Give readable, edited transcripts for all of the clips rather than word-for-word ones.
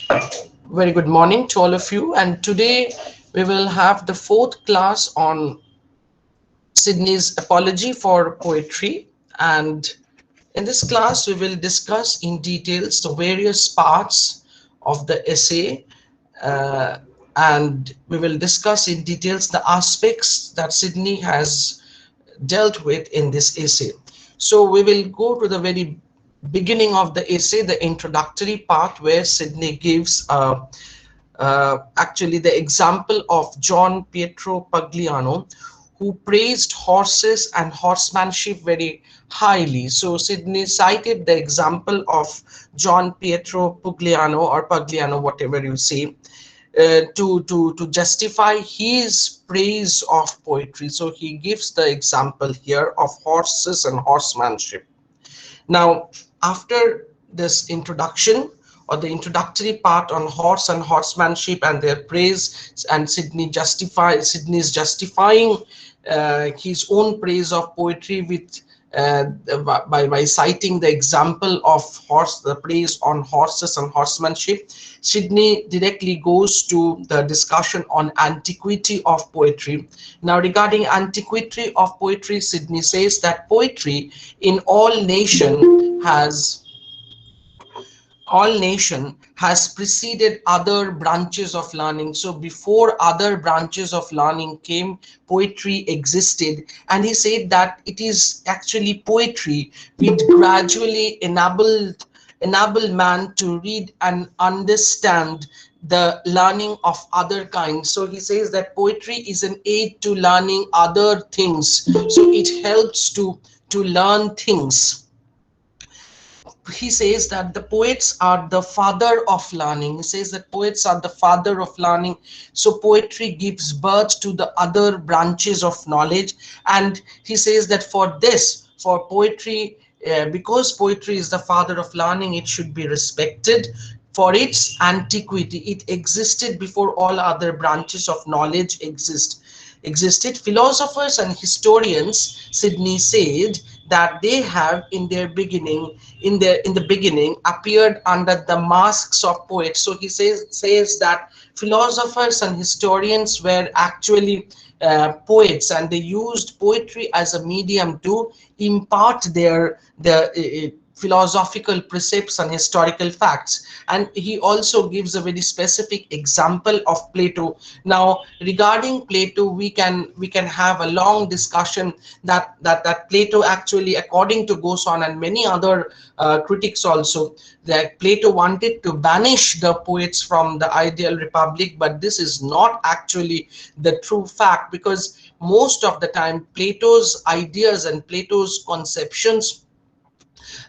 Very good morning to all of you. And today we will have the fourth class on Sydney's apology for poetry. And in this class, we will discuss in details the various parts of the essay, uh, and we will discuss in details the aspects that Sydney has dealt with in this essay. So we will go to the very beginning of the essay, the introductory part, where Sydney gives actually the example of John Pietro Pagliano, who praised horses and horsemanship very highly. So Sydney cited the example of John Pietro Pugliano, or Pagliano, whatever you say, to justify his praise of poetry. So he gives the example here of horses and horsemanship. Now, after this introduction, or the introductory part on horse and horsemanship and their praise, and Sydney is justifying his own praise of poetry with by citing the example of the praise on horses and horsemanship. Sydney directly goes to the discussion on antiquity of poetry. Now, regarding antiquity of poetry, Sydney says that poetry in all nation has preceded other branches of learning. So before other branches of learning came, poetry existed, and he said that it is actually poetry which gradually enable man to read and understand the learning of other kinds. So he says that poetry is an aid to learning other things, so it helps to learn things. He says that the poets are the father of learning. He says that poets are the father of learning. So poetry gives birth to the other branches of knowledge. And he says that for poetry, because poetry is the father of learning, it should be respected for its antiquity. It existed before all other branches of knowledge existed. Philosophers and historians, Sydney said, that they have in the beginning appeared under the masks of poets. So he says that philosophers and historians were actually poets, and they used poetry as a medium to impart their philosophical precepts and historical facts. And he also gives a very specific example of Plato. Now, regarding Plato, we can have a long discussion that Plato actually, according to Goson and many other critics also, that Plato wanted to banish the poets from the ideal republic, but this is not actually the true fact, because most of the time Plato's ideas and Plato's conceptions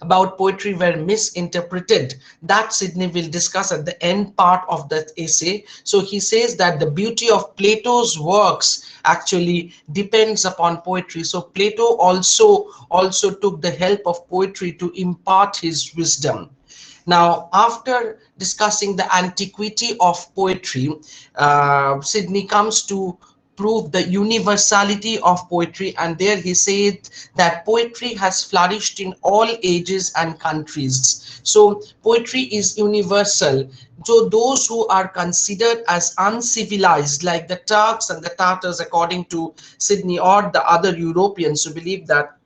about poetry were misinterpreted. That Sydney will discuss at the end part of that essay. So he says that the beauty of Plato's works actually depends upon poetry. So Plato also took the help of poetry to impart his wisdom. Now, after discussing the antiquity of poetry, Sydney comes to prove the universality of poetry, and there he said that poetry has flourished in all ages and countries. So poetry is universal. So those who are considered as uncivilized, like the Turks and the Tatars, according to Sydney, or the other Europeans who believe that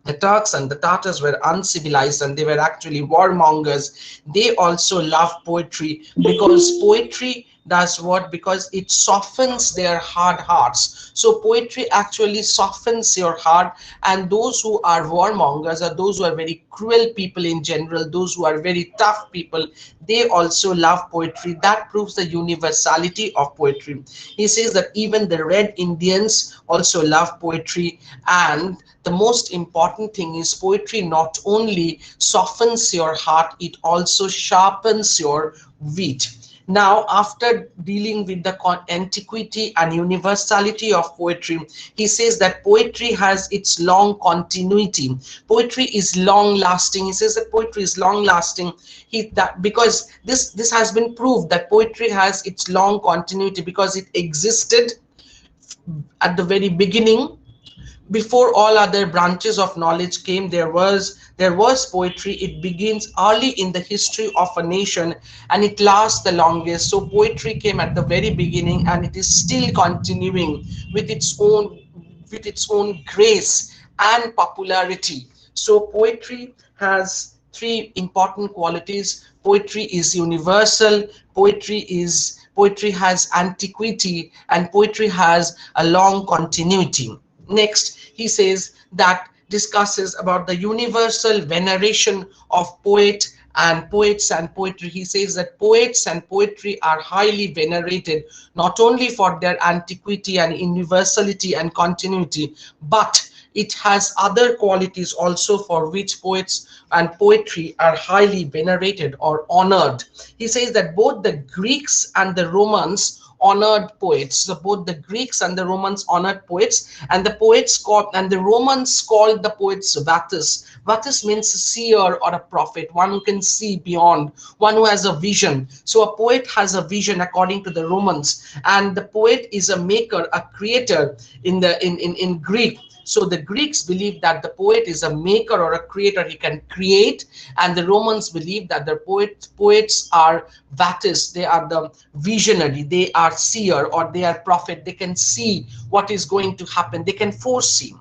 the Turks and the Tatars were uncivilized and they were actually warmongers, they also love poetry, because poetry does what? Because it softens their hard hearts. So poetry actually softens your heart, and those who are warmongers, or those who are very cruel people in general, those who are very tough people, they also love poetry. That proves the universality of poetry. He says that even the Red Indians also love poetry, and the most important thing is poetry not only softens your heart, it also sharpens your wit. Now, after dealing with the antiquity and universality of poetry, he says that poetry has its long continuity. Poetry is long lasting. He says that poetry is long lasting. Because this has been proved that poetry has its long continuity, because it existed at the very beginning. Before all other branches of knowledge came, there was There was poetry. It begins early in the history of a nation and it lasts the longest. So poetry came at the very beginning and it is still continuing with its own grace and popularity. So poetry has three important qualities. Poetry is universal, poetry has antiquity, and poetry has a long continuity. Next, he says that discusses about the universal veneration of poets and poetry. He says that poets and poetry are highly venerated not only for their antiquity and universality and continuity, but it has other qualities also for which poets and poetry are highly venerated or honored. He says that both the Greeks and the Romans honored poets. So both the Greeks and the Romans honored poets, and the Romans called the poets Vatus. Vatus means a seer or a prophet, one who can see beyond, one who has a vision. So a poet has a vision according to the Romans, and the poet is a maker, a creator in Greek. So the Greeks believe that the poet is a maker or a creator, he can create, and the Romans believe that the poets are vatis, they are the visionary, they are seer or they are prophet, they can see what is going to happen, they can foresee.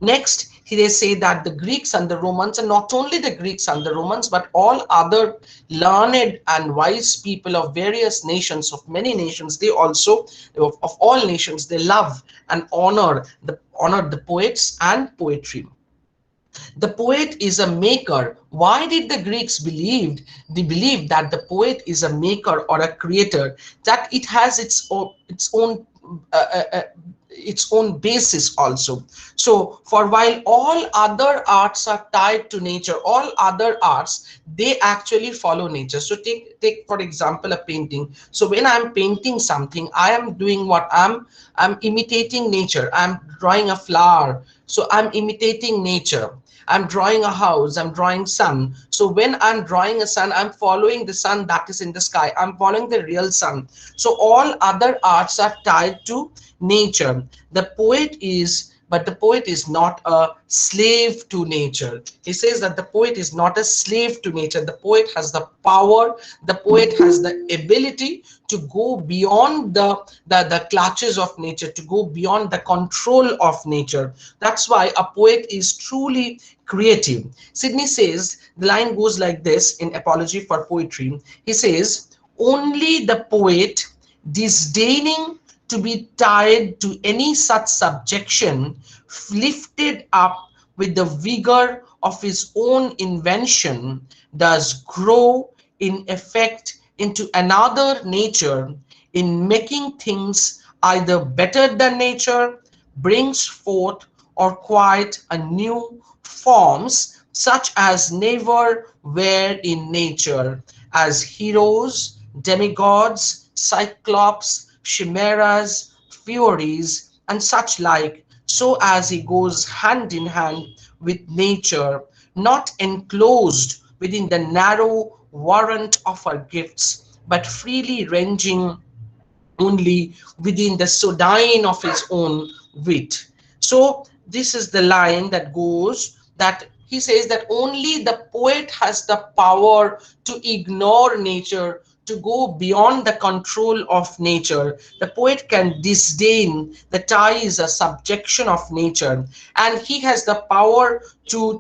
Next, they say that the Greeks and the Romans, and not only the Greeks and the Romans, but all other learned and wise people of various nations, of many nations, they also, of all nations, they love and honor the poets and poetry. The poet is a maker. Why did the Greeks believe? They believed that the poet is a maker or a creator, that it has uh, uh, uh, its own basis also. So for while all other arts are tied to nature, all other arts, they actually follow nature. So take for example a painting. So when I'm painting something, I am doing what I'm imitating nature. I'm drawing a flower, so I'm imitating nature. I'm drawing a house, I'm drawing sun. So when I'm drawing a sun, I'm following the sun that is in the sky. I'm following the real sun. So all other arts are tied to nature. But the poet is not a slave to nature. He says that the poet is not a slave to nature. The poet has the power, the poet has the ability to go beyond the clutches of nature, to go beyond the control of nature. That's why a poet is truly creative. Sidney says, the line goes like this in Apology for Poetry. He says, only the poet, disdaining to be tied to any such subjection, lifted up with the vigor of his own invention, does grow in effect into another nature, in making things either better than nature, brings forth or quite a new forms such as never were in nature, as heroes, demigods, cyclops, chimeras, furies, and such like, so as he goes hand in hand with nature, not enclosed within the narrow warrant of her gifts, but freely ranging only within the sodyne of his own wit. So this is the line that goes, that he says that only the poet has the power to ignore nature, to go beyond the control of nature. The poet can disdain the ties, a subjection of nature, and he has the power to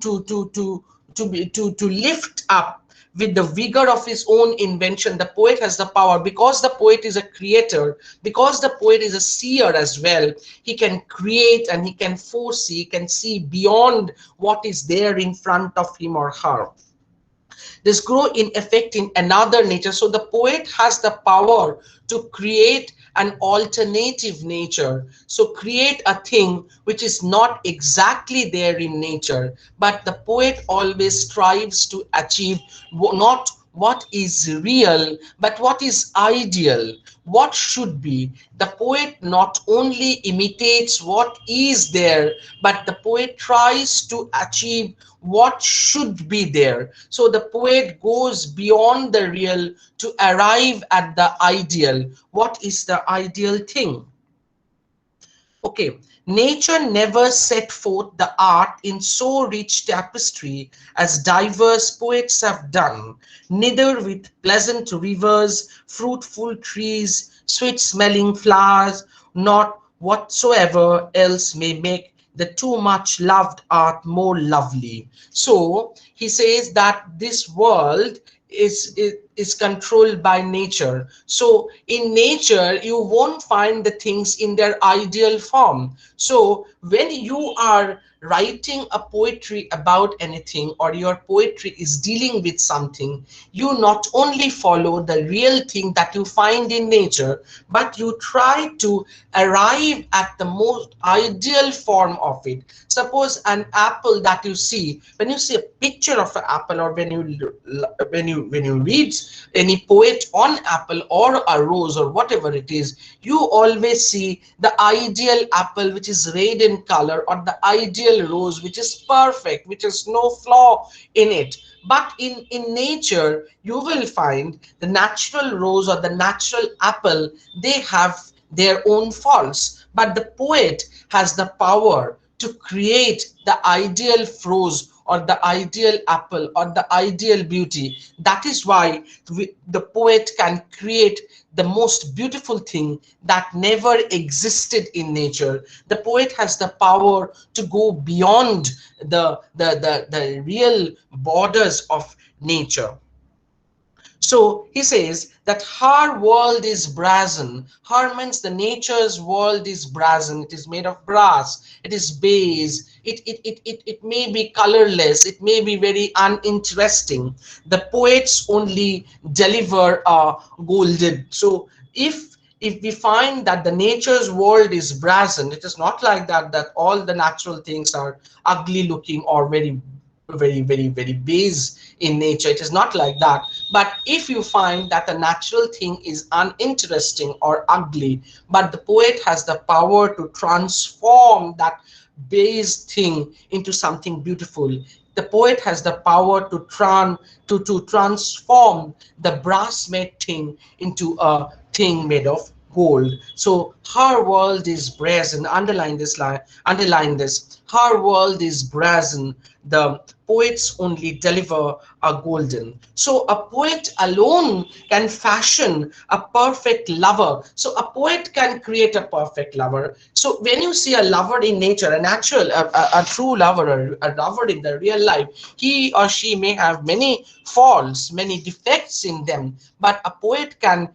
lift up with the vigor of his own invention. The poet has the power, because the poet is a creator, because the poet is a seer as well. He can create and he can foresee, he can see beyond what is there in front of him or her. This grow in effect in another nature. So the poet has the power to create an alternative nature. So create a thing which is not exactly there in nature, but the poet always strives to achieve not what is real, but what is ideal, what should be. The poet not only imitates what is there, but the poet tries to achieve what should be there. So the poet goes beyond the real to arrive at the ideal. What is the ideal thing? Okay, Nature never set forth the art in so rich tapestry as diverse poets have done, neither with pleasant rivers, fruitful trees, sweet smelling flowers, nor whatsoever else may make the too much loved art more lovely. So he says that this world is controlled by nature. So in nature you won't find the things in their ideal form. So when you are writing a poetry about anything, or your poetry is dealing with something, you not only follow the real thing that you find in nature, but you try to arrive at the most ideal form of it. Suppose an apple that you see, when you see a picture of an apple, or when you read any poet on apple or a rose or whatever it is, you always see the ideal apple which is red in color, or the ideal rose which is perfect, which has no flaw in it. But in nature you will find the natural rose or the natural apple, they have their own faults, but the poet has the power to create the ideal rose or the ideal apple or the ideal beauty. That is why the poet can create the most beautiful thing that never existed in nature. The poet has the power to go beyond the real borders of nature. So he says that her world is brazen. Her means the nature's world is brazen. It is made of brass. It is base. It may be colorless. It may be very uninteresting. The poets only deliver golden. So if we find that the nature's world is brazen, it is not like that all the natural things are ugly looking or very base in nature. It is not like that. But if you find that a natural thing is uninteresting or ugly, but the poet has the power to transform that base thing into something beautiful. The poet has the power to transform the brass made thing into a thing made of gold. So her world is brazen. Underline this line, underline this. Her world is brazen. The poets only deliver a golden. So a poet alone can fashion a perfect lover. So a poet can create a perfect lover. So when you see a lover in nature, a natural, a true lover, a lover in the real life, he or she may have many faults, many defects in them, but a poet can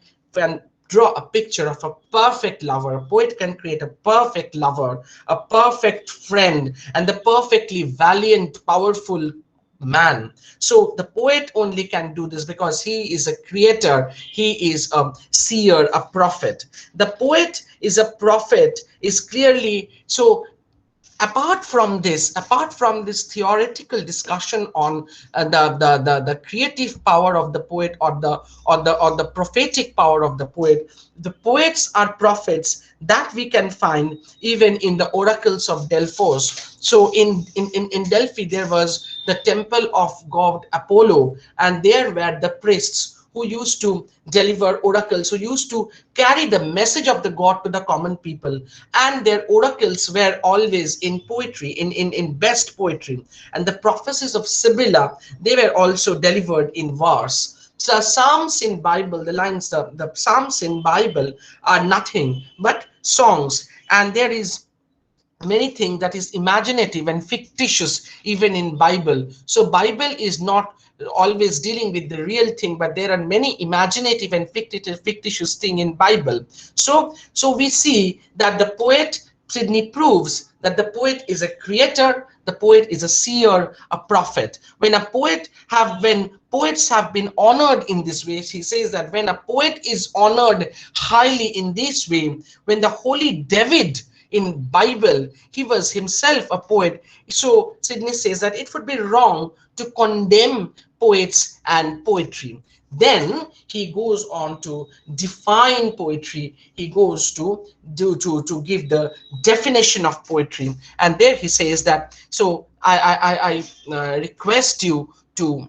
draw a picture of a perfect lover. A poet can create a perfect lover, a perfect friend, and the perfectly valiant, powerful man. So the poet only can do this because he is a creator, he is a seer, a prophet. The poet is a prophet, is clearly so. Apart from this theoretical discussion on the creative power of the poet, or the prophetic power of the poet, the poets are prophets that we can find even in the oracles of Delphos. So in Delphi there was the temple of god Apollo, and there were the priests who used to deliver oracles, who used to carry the message of the god to the common people, and their oracles were always in poetry, in best poetry. And the prophecies of Sibylla, they were also delivered in verse. So psalms in Bible, the psalms in Bible are nothing but songs, and there is many things that is imaginative and fictitious even in Bible. So Bible is not always dealing with the real thing, but there are many imaginative and fictitious thing in Bible. So we see that the poet Sydney proves that the poet is a creator, the poet is a seer, a prophet. When poets have been honored in this way, he says that when a poet is honored highly in this way, when the holy David in Bible, he was himself a poet. So Sydney says that it would be wrong to condemn poets and poetry. Then he goes on to define poetry. He goes to give the definition of poetry, and there he says that. So I request you to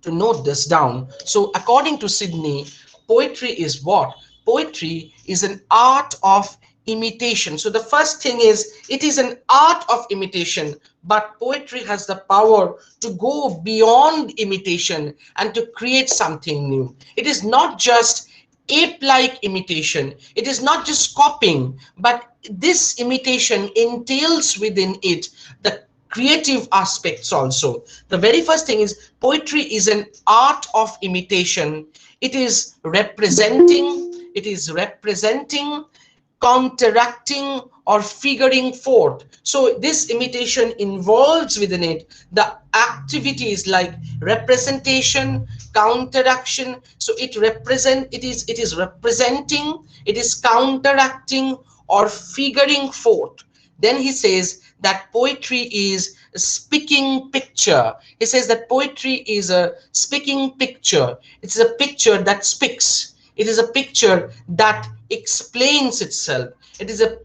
note this down. So according to Sydney, poetry is what? Poetry is an art of imitation. So the first thing is, it is an art of imitation, but poetry has the power to go beyond imitation and to create something new. It is not just ape-like imitation. It is not just copying, but this imitation entails within it the creative aspects also. The very first thing is, poetry is an art of imitation. It is representing, counteracting, or figuring forth. So this imitation involves within it the activities like representation, counteraction. So it is representing, it is counteracting, or figuring forth. Then he says that poetry is a speaking picture. He says that poetry is a speaking picture. It's a picture that speaks. It is a picture that explains itself. It is a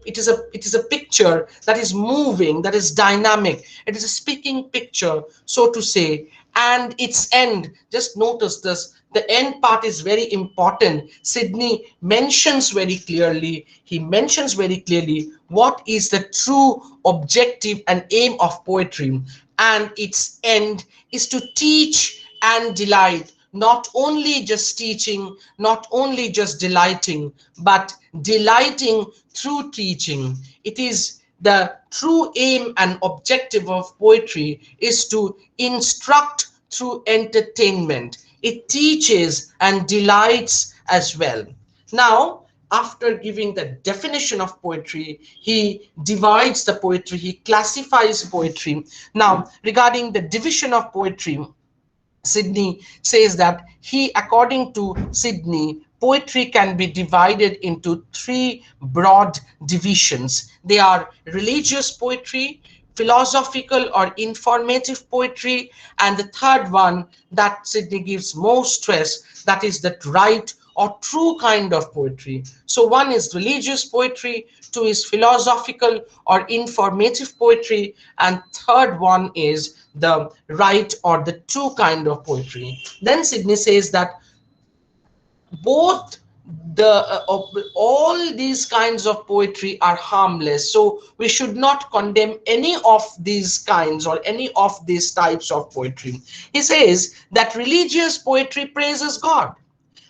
picture that is moving, that is dynamic. It is a speaking picture, so to say. And its end, just notice this, the end part is very important. Sydney mentions very clearly, he mentions very clearly what is the true objective and aim of poetry. And its end is to teach and delight. Not only just teaching, not only just delighting, but delighting through teaching. It is the true aim and objective of poetry is to instruct through entertainment. It teaches and delights as well. Now, after giving the definition of poetry, he divides the poetry, he classifies poetry. Now, regarding the division of poetry, Sydney says that according to Sydney, poetry can be divided into three broad divisions. They are religious poetry, philosophical or informative poetry, and the third one that Sydney gives more stress, that is the right or true kind of poetry. So one is religious poetry, two is philosophical or informative poetry, and third one is the right or the true kind of poetry. Then Sydney says that both all these kinds of poetry are harmless, so we should not condemn any of these kinds or any of these types of poetry. He says that religious poetry praises God,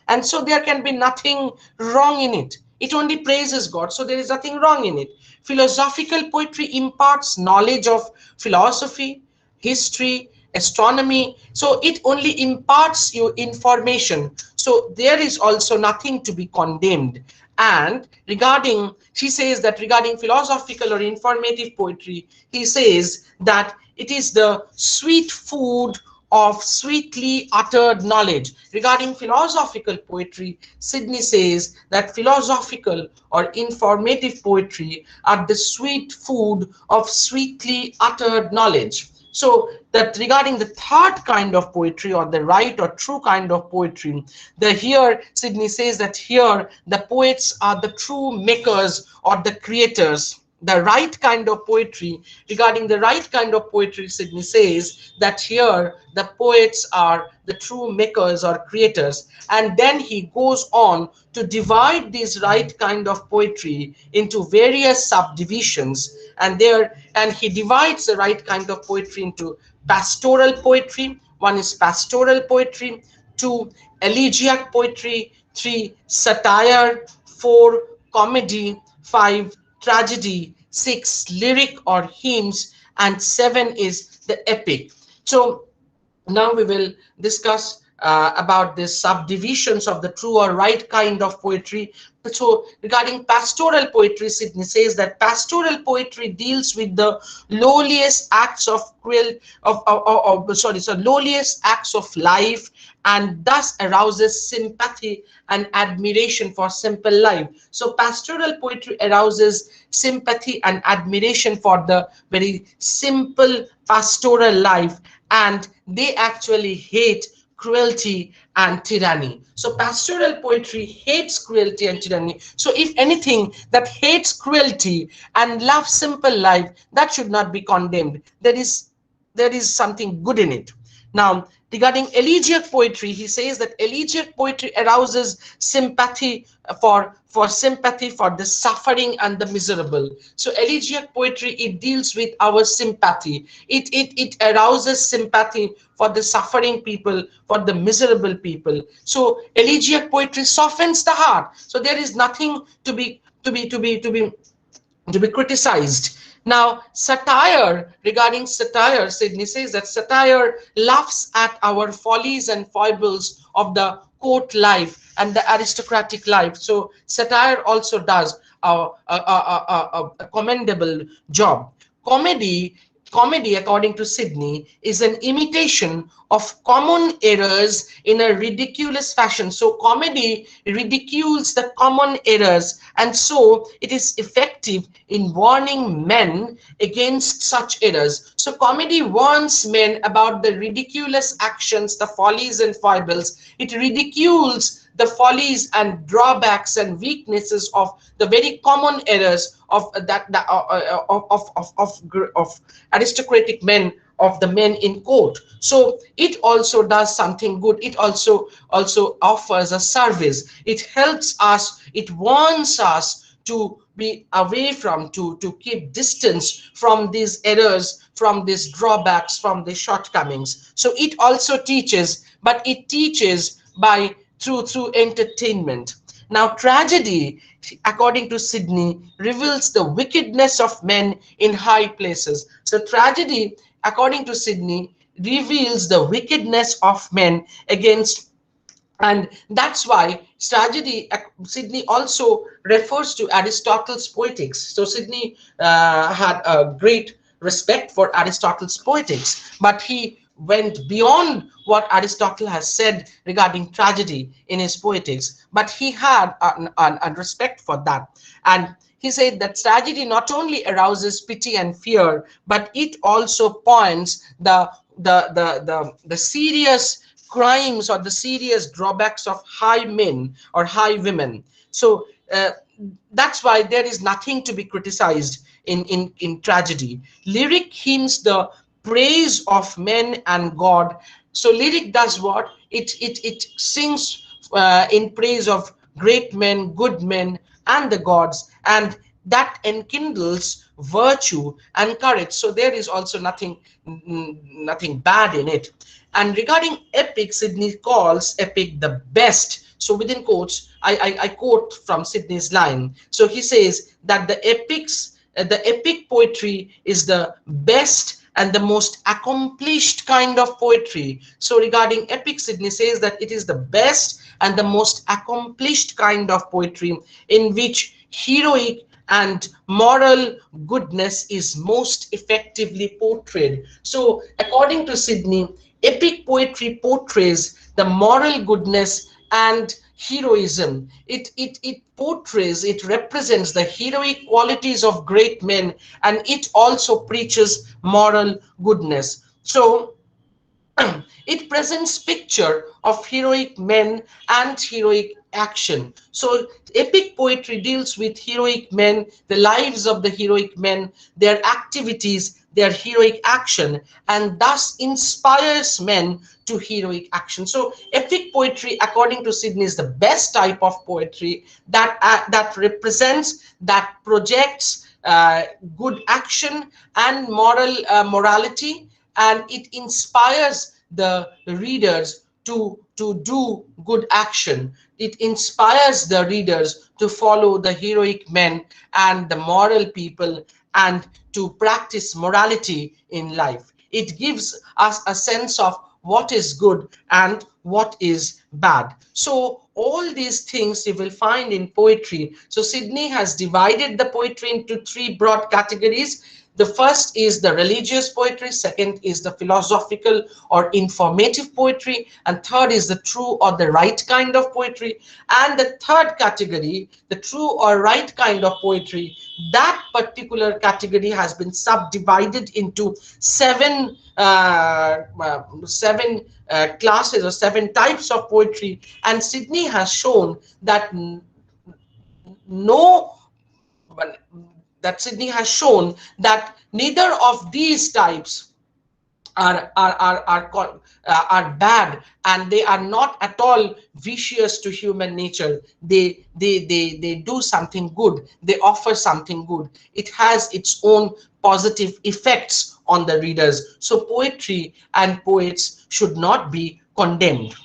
and so there can be nothing wrong in it. It only praises God, so there is nothing wrong in it. Philosophical poetry imparts knowledge of philosophy, history, astronomy, so it only imparts you information, so there is also nothing to be condemned. And regarding, she says that regarding philosophical or informative poetry, he says that it is the sweet food of sweetly uttered knowledge. Regarding philosophical poetry, Sydney says that philosophical or informative poetry are the sweet food of sweetly uttered knowledge. So that regarding the third kind of poetry or the right or true kind of poetry, the here Sydney says that here the poets are the true makers or the creators. The right kind of poetry, regarding the right kind of poetry, Sydney says that here the poets are the true makers or creators. And then he goes on to divide this right kind of poetry into various subdivisions, and he divides the right kind of poetry into pastoral poetry. One is pastoral poetry, two elegiac poetry, three satire, four comedy, five tragedy, six lyric or hymns, and seven is the epic. So now we will discuss about the subdivisions of the true or right kind of poetry. So regarding pastoral poetry, Sydney says that pastoral poetry deals with the lowliest acts of lowliest acts of life, and thus arouses sympathy and admiration for simple life. So pastoral poetry arouses sympathy and admiration for the very simple pastoral life, and they actually hate cruelty and tyranny. So pastoral poetry hates cruelty and tyranny. So if anything that hates cruelty and loves simple life, that should not be condemned. There is something good in it. Now, Regarding elegiac poetry, he says that elegiac poetry arouses sympathy for the suffering and the miserable. So elegiac poetry, it deals with our sympathy. It arouses sympathy for the suffering people, for the miserable people. So elegiac poetry softens the heart. So there is nothing to be criticized. Now, satire, regarding satire, Sidney says that satire laughs at our follies and foibles of the court life and the aristocratic life. So, satire also does a commendable job. Comedy, comedy, according to Sidney, is an imitation of common errors in a ridiculous fashion. So comedy ridicules the common errors, and so it is effective in warning men against such errors. So comedy warns men about the ridiculous actions, the follies and foibles. It ridicules the follies and drawbacks and weaknesses of the very common errors of of aristocratic men, of the men in court. So it also does something good. It also offers a service. It helps us, it warns us to be away from, to keep distance from these errors, from these drawbacks, from the shortcomings. So it also teaches, but it teaches by through entertainment. Now tragedy, according to Sidney, reveals the wickedness of men in high places. So tragedy, according to Sidney, reveals the wickedness of men against, and that's why tragedy, Sidney also refers to Aristotle's poetics. So Sidney had a great respect for Aristotle's poetics, but he went beyond what Aristotle has said regarding tragedy in his poetics, but he had a respect for that. And he said that tragedy not only arouses pity and fear, but it also points the serious crimes or the serious drawbacks of high men or high women. So that's why there is nothing to be criticized in tragedy. Lyric hymns the praise of men and God. So lyric does what? It sings in praise of great men, good men, and the gods, and that enkindles virtue and courage. So there is also nothing bad in it. And regarding epic, Sidney calls epic the best. So within quotes, I quote from Sidney's line. So he says that the epic poetry is the best and the most accomplished kind of poetry. So regarding epic, Sidney says that it is the best and the most accomplished kind of poetry in which heroic and moral goodness is most effectively portrayed. So according to Sidney, epic poetry portrays the moral goodness and heroism. It portrays, it represents the heroic qualities of great men, and it also preaches moral goodness. So it presents picture of heroic men and heroic action. So epic poetry deals with heroic men, the lives of the heroic men, their activities, their heroic action, and thus inspires men to heroic action. So epic poetry, according to Sidney, is the best type of poetry that represents, that projects good action and morality, and it inspires the readers to do good action. It inspires the readers to follow the heroic men and the moral people, and to practice morality in life. It gives us a sense of what is good and what is bad. So all these things you will find in poetry. So Sidney has divided the poetry into three broad categories. The first is the religious poetry, second is the philosophical or informative poetry, and third is the true or the right kind of poetry. And the third category, the true or right kind of poetry, that particular category has been subdivided into seven classes or seven types of poetry. And Sidney has shown that no that Sidney has shown that neither of these types are bad, and they are not at all vicious to human nature. They do something good, they offer something good, it has its own positive effects on the readers. So poetry and poets should not be condemned.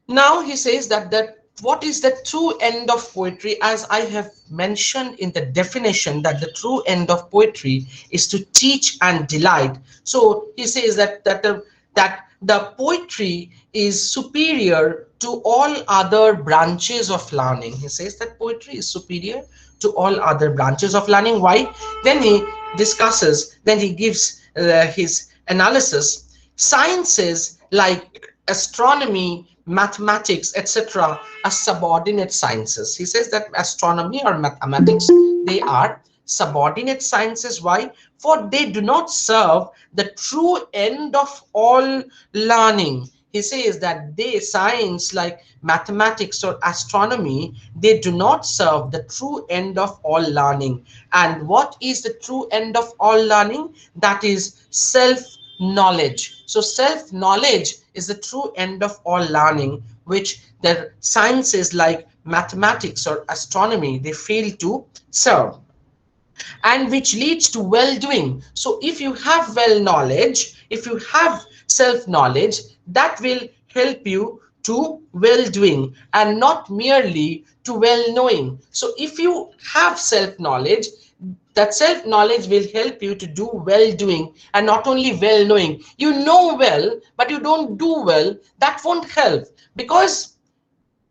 Now he says that what is the true end of poetry? As I have mentioned in the definition, that the true end of poetry is to teach and delight. So he says that the poetry is superior to all other branches of learning. He says that poetry is superior to all other branches of learning. Why? Then he discusses, then he gives his analysis. Sciences like astronomy, mathematics, etc., are subordinate sciences. He says that astronomy or mathematics, they are subordinate sciences. Why? For they do not serve the true end of all learning. He says that they, science like mathematics or astronomy, they do not serve the true end of all learning. And what is the true end of all learning? That is self knowledge. So self knowledge is the true end of all learning, which the sciences like mathematics or astronomy, they fail to serve, and which leads to well doing. So if you have well knowledge, if you have self knowledge, that will help you to well doing and not merely to well knowing. So if you have self knowledge, that self knowledge will help you to do well doing and not only well knowing. You know well but you don't do well, that won't help, because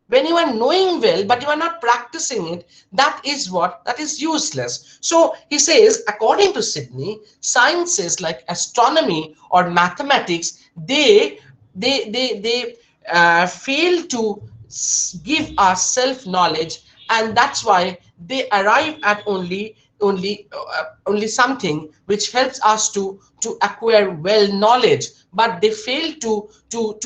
when you are knowing well but you are not practicing it, that is what, that is useless. So he says, according to Sydney, sciences like astronomy or mathematics, they fail to give us self knowledge, and that's why they arrive at only something which helps us to acquire well knowledge, but they fail to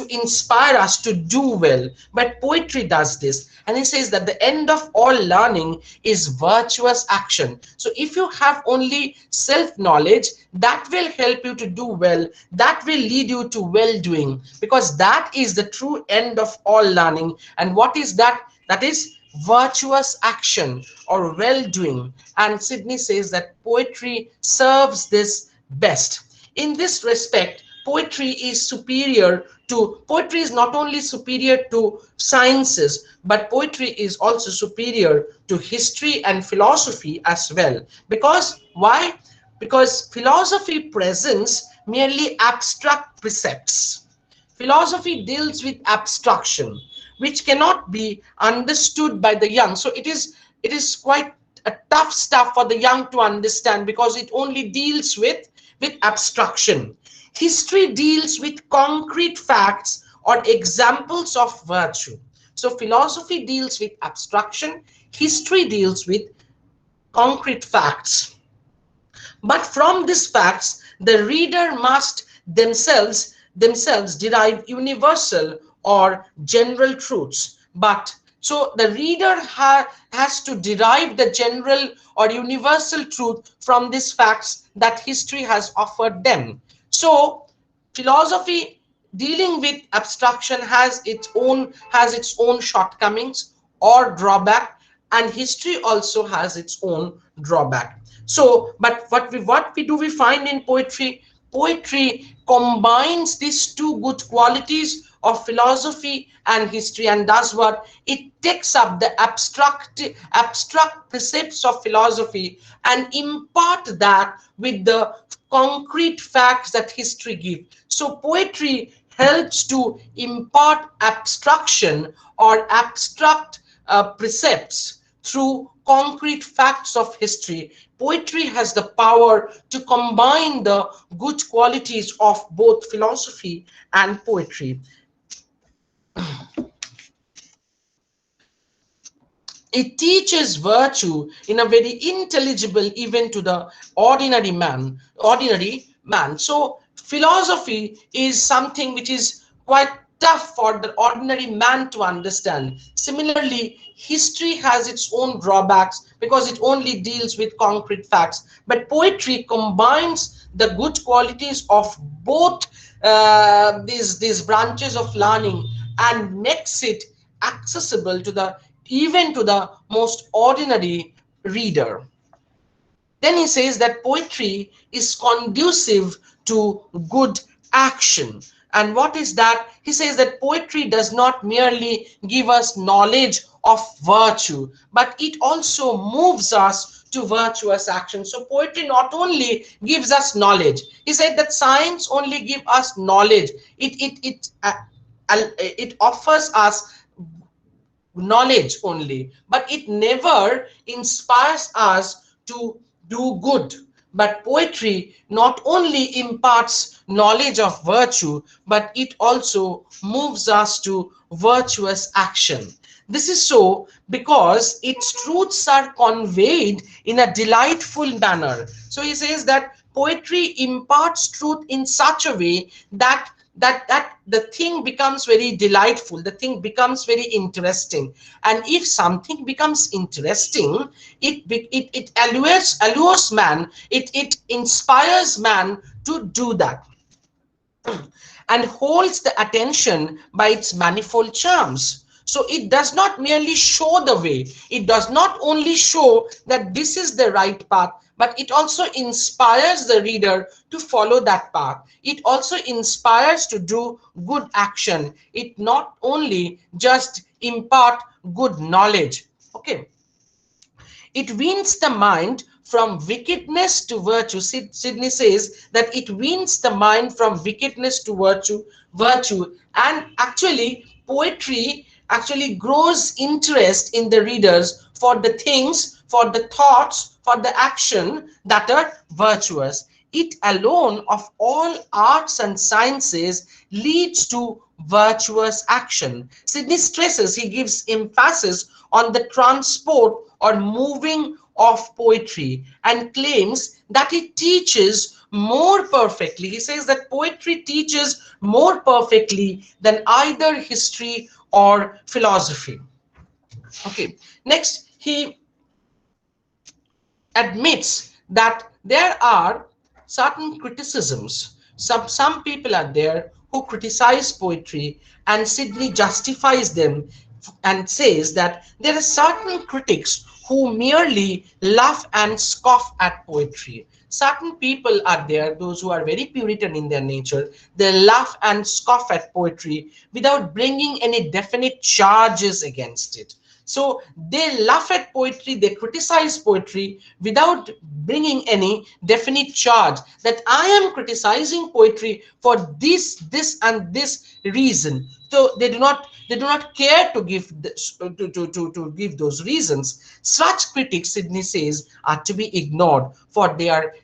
inspire us to do well. But poetry does this, and he says that the end of all learning is virtuous action. So if you have only self knowledge, that will help you to do well, that will lead you to well doing, because that is the true end of all learning. And what is that? That is virtuous action or well doing. And Sydney says that poetry serves this best. In this respect, poetry is not only superior to sciences, but poetry is also superior to history and philosophy as well. Because why? Because philosophy presents merely abstract precepts. Philosophy deals with abstraction, which cannot be understood by the young. So it is quite a tough stuff for the young to understand, because it only deals with abstraction. History deals with concrete facts or examples of virtue. So philosophy deals with abstraction, history deals with concrete facts. But from these facts, the reader must themselves derive universal or general truths. But so the reader has to derive the general or universal truth from these facts that history has offered them. So philosophy dealing with abstraction has its own shortcomings or drawback, and history also has its own drawback. So but what we do we find in poetry? Poetry combines these two good qualities of philosophy and history, and does what? It takes up the abstract precepts of philosophy and impart that with the concrete facts that history gives. So poetry helps to impart abstraction or abstract precepts through concrete facts of history. Poetry has the power to combine the good qualities of both philosophy and poetry. It teaches virtue in a very intelligible even to the ordinary man. So philosophy is something which is quite tough for the ordinary man to understand. Similarly, history has its own drawbacks because it only deals with concrete facts. But poetry combines the good qualities of both these branches of learning and makes it accessible to the even to the most ordinary reader. Then he says that poetry is conducive to good action. And what is that? He says that poetry does not merely give us knowledge of virtue, but it also moves us to virtuous action. So poetry not only gives us knowledge. He said that science only gives us knowledge. It offers us knowledge only, but it never inspires us to do good. But poetry not only imparts knowledge of virtue, but it also moves us to virtuous action. This is so because its truths are conveyed in a delightful manner. So he says that poetry imparts truth in such a way that the thing becomes very delightful, the thing becomes very interesting. And if something becomes interesting, it allures man, it inspires man to do that, and holds the attention by its manifold charms. So it does not merely show the way, it does not only show that this is the right path, but it also inspires the reader to follow that path. It also inspires to do good action. It not only just impart good knowledge. Okay. It weans the mind from wickedness to virtue. Sydney says that it weans the mind from wickedness to virtue. And actually, poetry actually grows interest in the readers for the things, for the thoughts, for the action that are virtuous. It alone of all arts and sciences leads to virtuous action. Sydney stresses, he gives emphasis on the transport or moving of poetry and claims that it teaches more perfectly. He says that poetry teaches more perfectly than either history or philosophy. Okay, next he admits that there are certain criticisms. Some people are there who criticize poetry, and Sidney justifies them and says that there are certain critics who merely laugh and scoff at poetry. Certain people are there, those who are very Puritan in their nature, they laugh and scoff at poetry without bringing any definite charges against it. So they laugh at poetry, they criticize poetry without bringing any definite charge that I am criticizing poetry for this, and this reason. So they do not care to give this, to give those reasons. Such critics, Sidney says, are to be ignored, for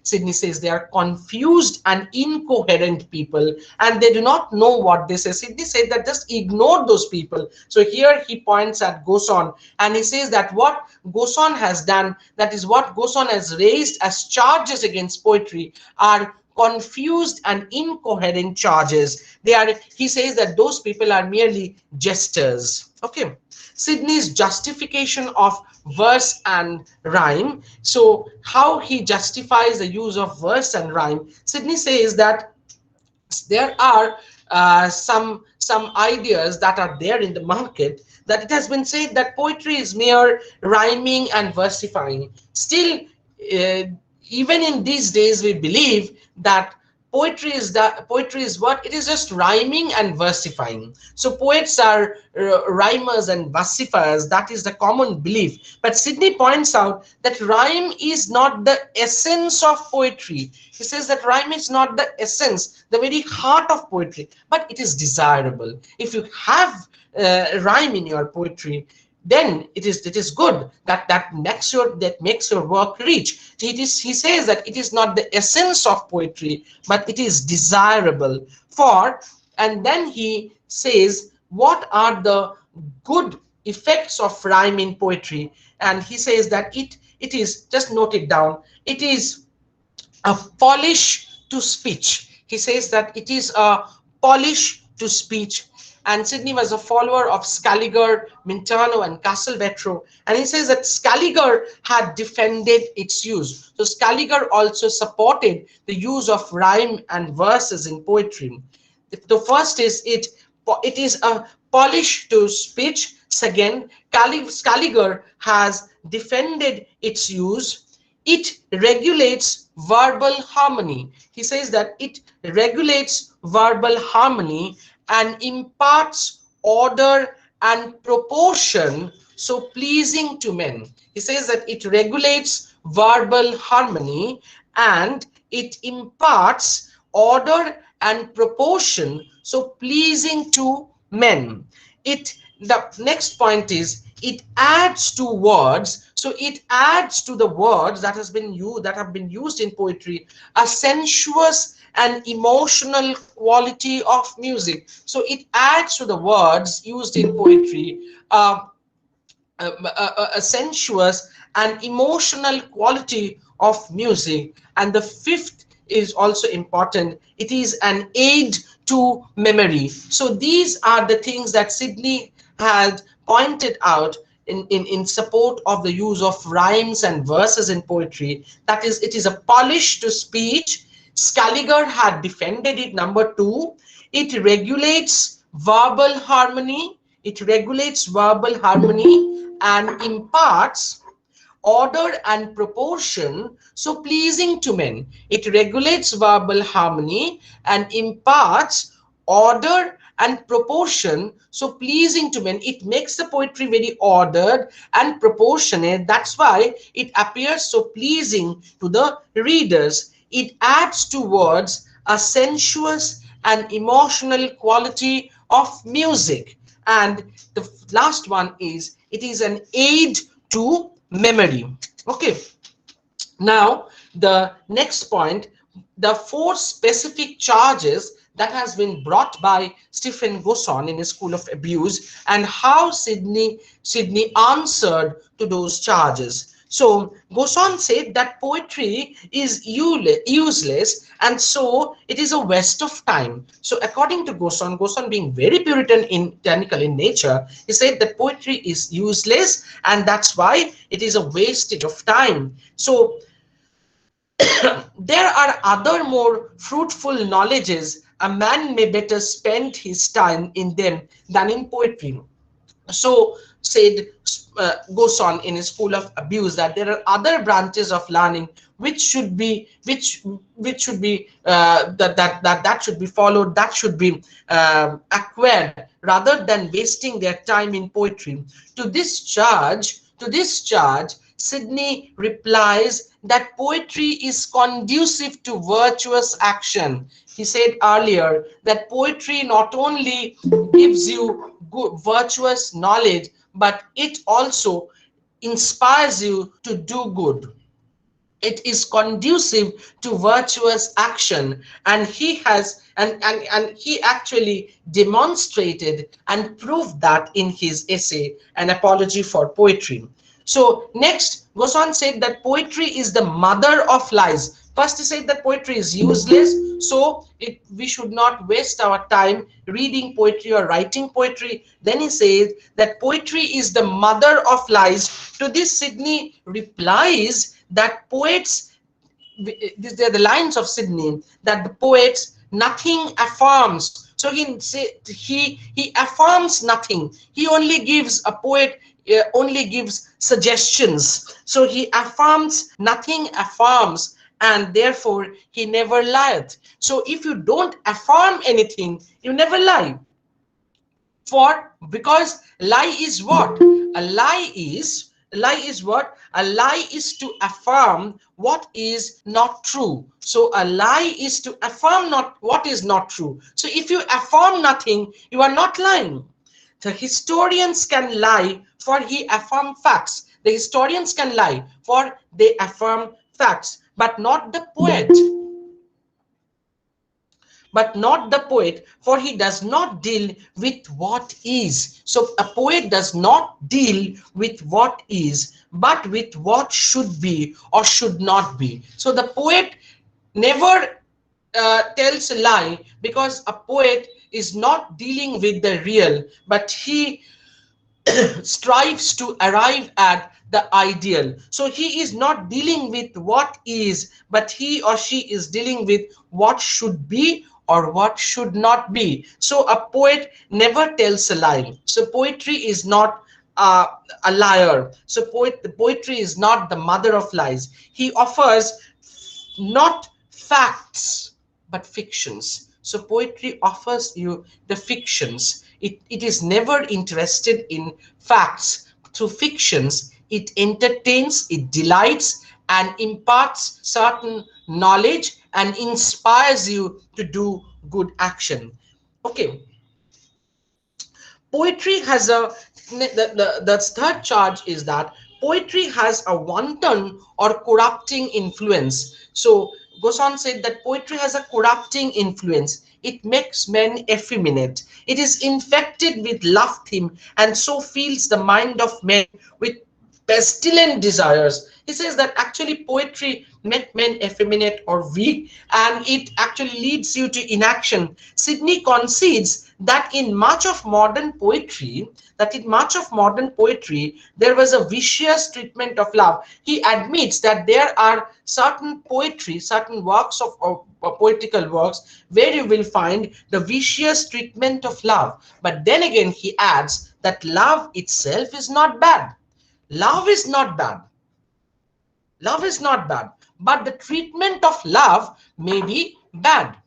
Sidney says they are confused and incoherent people, and they do not know what they say. Sidney said that just ignore those people. So here he points at Gosson, and he says that what Gosson has done, that is what Gosson has raised as charges against poetry, are confused and incoherent charges. He says that those people are merely jesters. Okay. Sidney's justification of verse and rhyme. So how he justifies the use of verse and rhyme. Sidney says that there are some ideas that are there in the market, that it has been said that poetry is mere rhyming and versifying. Still, uh, even in these days, we believe that poetry is what it is, just rhyming and versifying. So poets are rhymers and versifiers, that is the common belief. But Sidney points out that rhyme is not the essence of poetry. He says that rhyme is not the essence, the very heart of poetry, but it is desirable. If you have rhyme in your poetry, then it is good. That makes your work rich. He says that it is not the essence of poetry, but it is desirable for. And then he says what are the good effects of rhyme in poetry, and he says that it is, just note it down, it is a polish to speech. He says that it is a polish to speech, and Sidney was a follower of Scaliger, Mintano, and Castelvetro. And he says that Scaliger had defended its use. So Scaliger also supported the use of rhyme and verses in poetry. The first is it is a polish to speech. Second, Scaliger has defended its use. It regulates verbal harmony. He says that it regulates verbal harmony and imparts order and proportion so pleasing to men. He says that it regulates verbal harmony and it imparts order and proportion so pleasing to men. The next point is it adds to words. So it adds to the words that have been used in poetry a sensuous and emotional quality of music. So it adds to the words used in poetry a sensuous and emotional quality of music. And the fifth is also important. It is an aid to memory. So these are the things that Sidney had pointed out in support of the use of rhymes and verses in poetry. That is, it is a polish to speech. Scaliger had defended it. Number two, it regulates verbal harmony. It regulates verbal harmony and imparts order and proportion so pleasing to men. It regulates verbal harmony and imparts order and proportion so pleasing to men. It makes the poetry very ordered and proportionate. That's why it appears so pleasing to the readers. It adds to words a sensuous and emotional quality of music. And the last one is it is an aid to memory. Okay, now the next point, the four specific charges that has been brought by Stephen Gosson in his School of Abuse, and how Sidney answered to those charges. So Gosson said that poetry is useless and so it is a waste of time. So according to Gosson being very puritanical in nature, he said that poetry is useless and that's why it is a wastage of time. So there are other more fruitful knowledges. A man may better spend his time in them than in poetry. So said Gosson in his School of Abuse, that there are other branches of learning which should be that should be followed, that should be acquired, rather than wasting their time in poetry. To this charge, Sidney replies that poetry is conducive to virtuous action. He said earlier that poetry not only gives you good, virtuous knowledge, but it also inspires you to do good. It is conducive to virtuous action, and he has and he actually demonstrated and proved that in his essay An Apology for Poetry. So next, Gosson said that poetry is the mother of lies. First, he said that poetry is useless, so we should not waste our time reading poetry or writing poetry. Then he says that poetry is the mother of lies. To this, Sidney replies that poets, these are the lines of Sidney, that the poets nothing affirms. So he affirms nothing. He only gives a poet only gives suggestions. So he affirms nothing, affirms, and therefore he never lieth. So if you don't affirm anything, you never lie. Because lie is what? A lie is what? A lie is to affirm what is not true. So a lie is to affirm not what is not true. So if you affirm nothing, you are not lying. The historians can lie, for he affirm facts. The historians can lie, for they affirm facts, but not the poet. But not the poet, for he does not deal with what is. So a poet does not deal with what is, but with what should be or should not be. So the poet never tells a lie, because a poet is not dealing with the real, but he strives to arrive at the ideal. So he is not dealing with what is, but he or she is dealing with what should be or what should not be. So a poet never tells a lie. So poetry is not a liar. So poetry is not the mother of lies. He offers not facts but fictions. So poetry offers you the fictions. It is never interested in facts. Through fictions, it entertains, it delights, and imparts certain knowledge and inspires you to do good action. Okay, poetry has a the third charge is that poetry has a wanton or corrupting influence. So Gosan said that poetry has a corrupting influence. It makes men effeminate. It is infected with love theme, and so fills the mind of men with pestilent desires. He says that actually poetry make men effeminate or weak, and it actually leads you to inaction. Sidney concedes that in much of modern poetry, there was a vicious treatment of love. He admits that there are certain poetry, certain works of poetical works where you will find the vicious treatment of love. But then again, he adds that love itself is not bad. Love is not bad. Love is not bad, but the treatment of love may be bad.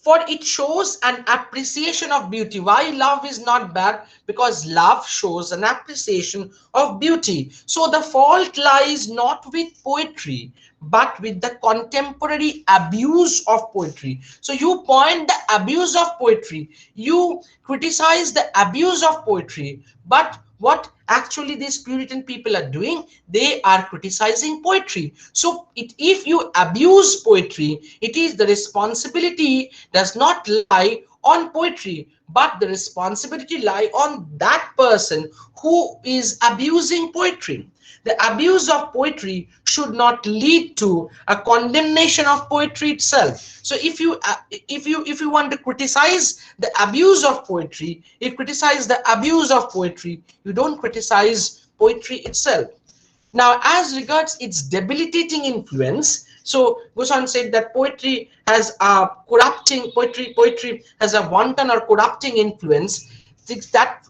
For it shows an appreciation of beauty. Why love is not bad? Because love shows an appreciation of beauty. So the fault lies not with poetry, but with the contemporary abuse of poetry. So you point the abuse of poetry, you criticize the abuse of poetry, but what actually these Puritan people are doing, they are criticizing poetry. So if you abuse poetry, it is the responsibility does not lie on poetry, but the responsibility lie on that person who is abusing poetry. The abuse of poetry should not lead to a condemnation of poetry itself. So if you want to criticize the abuse of poetry, you criticize the abuse of poetry, you don't criticize poetry itself. Now, as regards its debilitating influence, so Goshan said that poetry has a poetry has a wanton or corrupting influence. That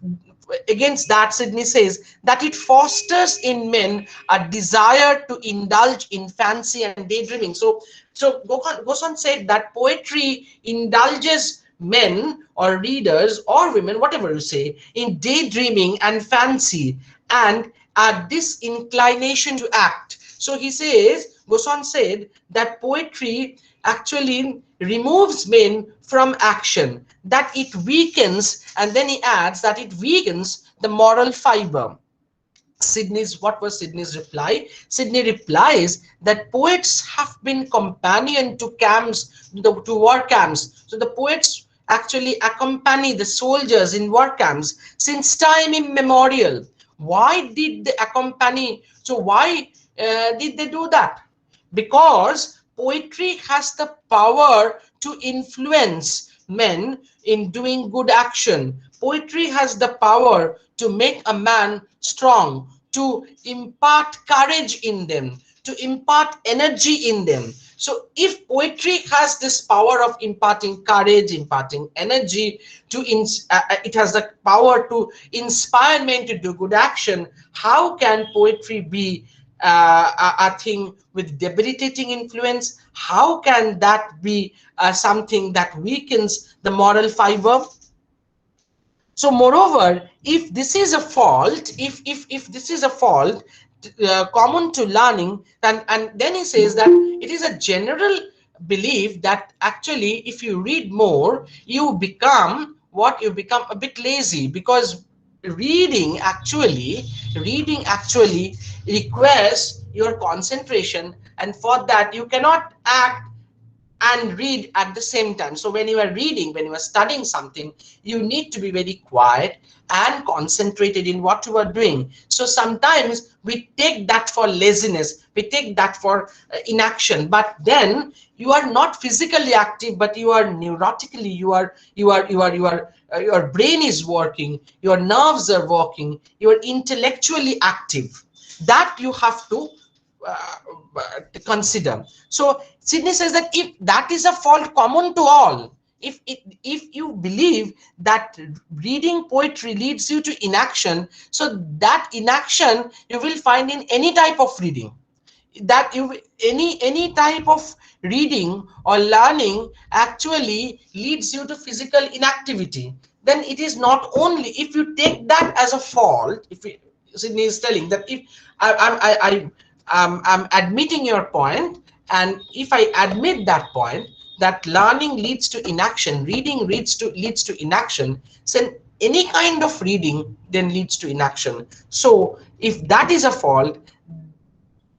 against that, Sidney says that it fosters in men a desire to indulge in fancy and daydreaming. So Goshan said that poetry indulges men or readers or women, whatever you say, in daydreaming and fancy, and a disinclination to act. So he says, Goshan said that poetry actually removes men from action, that it weakens, and then he adds that it weakens the moral fiber. What was Sidney's reply? Sidney replies that poets have been companion to camps, to war camps. So the poets actually accompany the soldiers in war camps since time immemorial. Why did they accompany? So why did they do that? Because poetry has the power to influence men in doing good action. Poetry has the power to make a man strong, to impart courage in them, to impart energy in them. So if poetry has this power of imparting courage, imparting energy, it has the power to inspire men to do good action, how can poetry be a thing with debilitating influence? How can that be something that weakens the moral fiber? So moreover, if this is a fault, if this is a fault common to learning, and then he says that it is a general belief that actually if you read more, you become a bit lazy, because reading actually requires your concentration, and for that you cannot act and read at the same time. So when you are reading, when you are studying something, you need to be very quiet and concentrated in what you are doing. So sometimes we take that for laziness, we take that for inaction, but then you are not physically active, but you are neurotically, your brain is working, your nerves are working, you are intellectually active. That you have to uh, consider. So Sydney says that if that is a fault common to all, if you believe that reading poetry leads you to inaction, so that inaction you will find in any type of reading, that you any type of reading or learning actually leads you to physical inactivity. Then it is not only, if you take that as a fault, if we, Sydney is telling that if I'm admitting your point, and if I admit that point, that learning leads to inaction, reading leads to inaction, then any kind of reading then leads to inaction. So if that is a fault,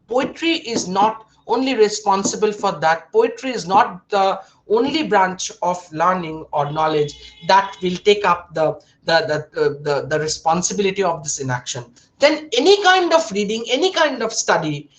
poetry is not only responsible for that. Poetry is not the only branch of learning or knowledge that will take up the responsibility of this inaction. Then any kind of reading, any kind of study,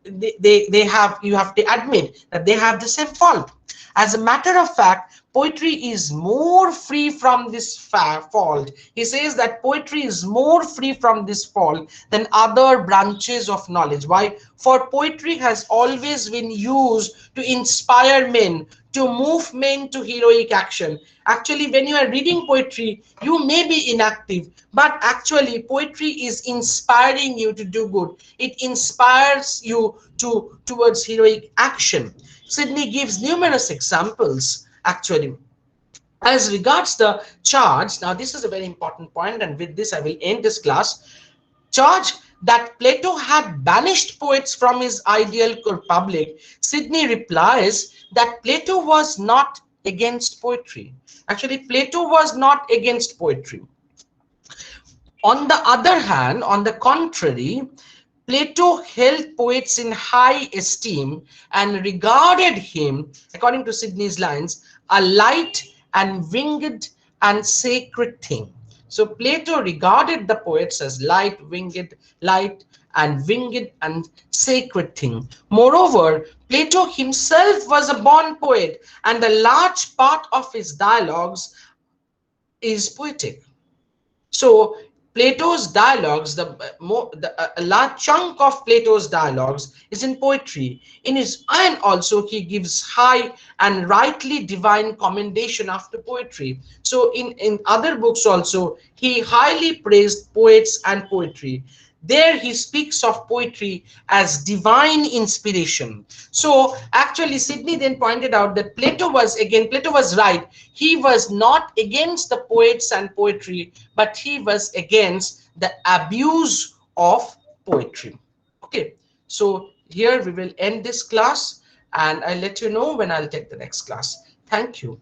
they have, you have to admit that they have the same fault. As a matter of fact, poetry is more free from this fault. He says that poetry is more free from this fault than other branches of knowledge. Why? For poetry has always been used to inspire men, to move men to heroic action. Actually, when you are reading poetry, you may be inactive, but actually poetry is inspiring you to do good. It inspires you to towards heroic action. Sydney gives numerous examples actually. As regards the charge, now this is a very important point, and with this I will end this class. Charge that Plato had banished poets from his ideal public, Sydney replies that Plato was not against poetry. Actually, Plato was not against poetry. On the other hand, on the contrary, Plato held poets in high esteem and regarded him, according to Sydney's lines, a light and winged and sacred thing. So Plato regarded the poets as light and winged and sacred thing. Moreover, Plato himself was a born poet, and a large part of his dialogues is poetic. So Plato's dialogues, a large chunk of Plato's dialogues is in poetry. In his, and also he gives high and rightly divine commendation after poetry. So in other books also he highly praised poets and poetry. There he speaks of poetry as divine inspiration. So actually Sydney then pointed out that Plato was right. He was not against the poets and poetry, but he was against the abuse of poetry. Okay, so here we will end this class, and I'll let you know when I'll take the next class. Thank you.